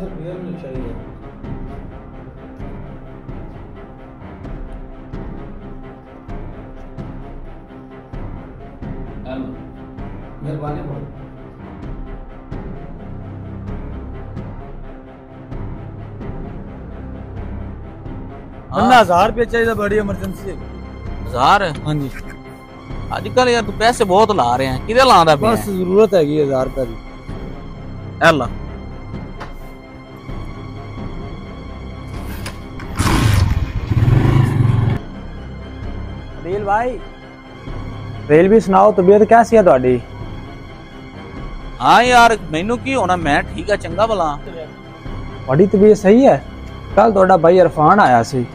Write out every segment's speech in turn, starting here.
रुपया मुझे चाहिए। मेहरबानी बहुत। हाँ 1000 रुपया चाहिए, बड़ी इमरजेंसी है। 1000? हाँ जी, अजकल यार तू पैसे बहुत ला रहे हैं, किधर लांदा पिया बस जरूरत है 1000 रुपया की। एला रेल भाई, रेल भी सुनाओ, तबीयत कैसी है ਤੁਹਾਡੀ? हाँ यार मैनू की होना, मैं ठीक है चंगा भला। ਤੁਹਾਡੀ ਤਬੀयत सही है? ਕੱਲ ਤੁਹਾਡਾ ਭਾਈ ਇਰਫਾਨ ਆਇਆ ਸੀ,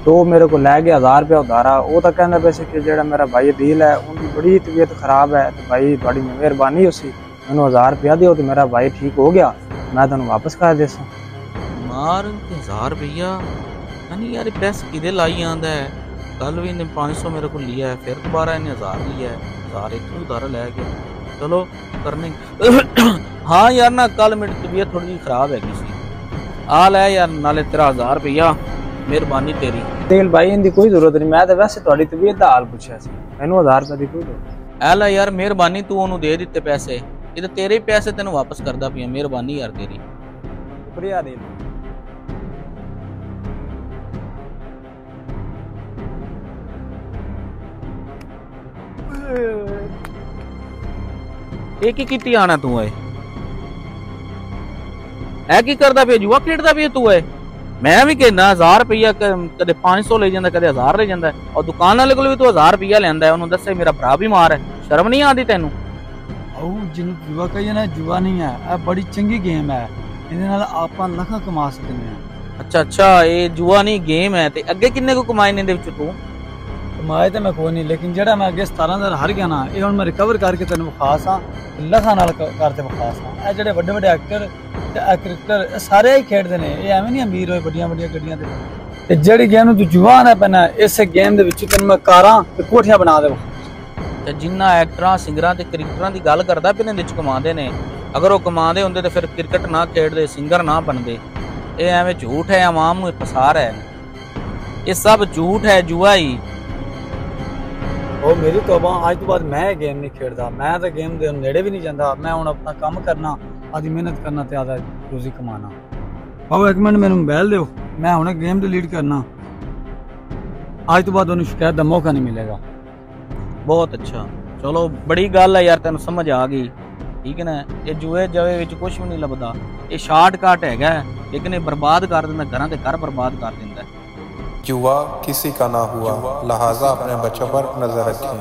तो मेरे को लै गया 1000 रुपया उधारा। वो तो कहना पे कि जेड़ा मेरा भाई अदील है उनकी बड़ी तबीयत खराब है, तो भाई थोड़ी मेहरबानी उसी मैनू 1000 रुपया दियो तो मेरा भाई ठीक हो गया, मैं तेन वापस कर देसा। मार 1000 रुपया नहीं यार, पैसे किधे लाई आंदा है। कल भी इन्हें 500 मेरे को लिया है, फिर दोबारा इन्हें 1000 लिया है, 1000 एक उधारा लै गया। चलो करने हाँ यार ना, कल मेरी तबीयत थोड़ी जी खराब है किसी आ लै यार, नाले तेरा 1000 रुपया, मेहरबानी तेरी। तेल भाई इनकी कोई जरूरत नहीं, मैं तो वैसे थोड़ी तबीयत का हाल पूछा सी, मैनू 1000 रुपया की कोई जरूरत। ऐ ला यार मेहरबानी, तू ओनू दे दिते पैसे, ये तो तेरे ही पैसे तेन वापस करदा पिया, मेहरबानी यार तेरी। शुक्रिया दिल। ਇਹ ਕੀ ਕੀਤੀ ਆਣਾ ਤੂੰ ਏ? ਐ ਕੀ ਕਰਦਾ ਪਿਆ, ਜੂਆ ਖੇਡਦਾ ਪਿਆ ਤੂੰ ਏ? मैं भी कहना 1000 रुपया कदे 500 ले जाता, कदे 1000 ले जाता, और दुकान वाले को भी तू 1000 रुपया लेंदा है। उन्होंने दसे मेरा भरा भी मार है, शर्म नहीं आती तेनू? जिन्हों जुआ कहिए ना, जुआ नहीं है, यह बड़ी चंगी गेम है, इहदे नाल आपां लखां कमा सकते हैं। अच्छा अच्छा, ये जुआ नहीं गेम है, ते अगे किन्ने को कमाए ने दे विच तू? कमाए तो मैं कोई नहीं, लेकिन जेड़ा मैं अगे 17,000 हार गया ना, ये हुण मैं रिकवर करके तेन विखास हाँ, लखां नाल करते विखास हाँ। ये जेड़े वड्डे वड्डे एक्टर क्रिकेटर सारे ही खेडते ने, ये एवें नहीं अमीर होए बड़ियां बड़ियां गड्डियां ते जेड़ी गेम तू जुआ ना पैना, इस गेम दे विच तेन मैं कारां ते कोठियां बना दे। ते जिन्ना एक्टरां सिंगरां ते क्रिकेटरां दी गल करदा पिने विच कमांदे ने, अगर वो कमांदे हुंदे ते फिर क्रिकेट ना खेडदे, सिंगर ना बनदे। ये एवें झूठ है, आवाम नूं फसा रहा है, ये सब झूठ है, जुआ ही। ओ मेरी तौबा, आज तो बाद मैं गेम नहीं खेडदा, मैं तो गेम दे नेड़े भी नहीं जांदा। मैं हुण अपना काम करना, आदि मेहनत करना ते आदा रोजी कमाना। आओ एक मिनट मेनू मोबाइल दो, मैं हुणे गेम डिलीट करना, आज तो बाद उन्हें शिकायत का मौका नहीं मिलेगा। बहुत अच्छा, चलो बड़ी गल है यार, तेन समझ आ गई, ठीक है ना। ये जुए जवे विच कुछ भी नहीं लभदा, ये शॉर्टकट है, लेकिन ये बर्बाद कर दिंदा, घरां दे घर बर्बाद कर दिंदा। जुआ किसी का ना हुआ, लिहाजा अपने बच्चों पर नजर रखें।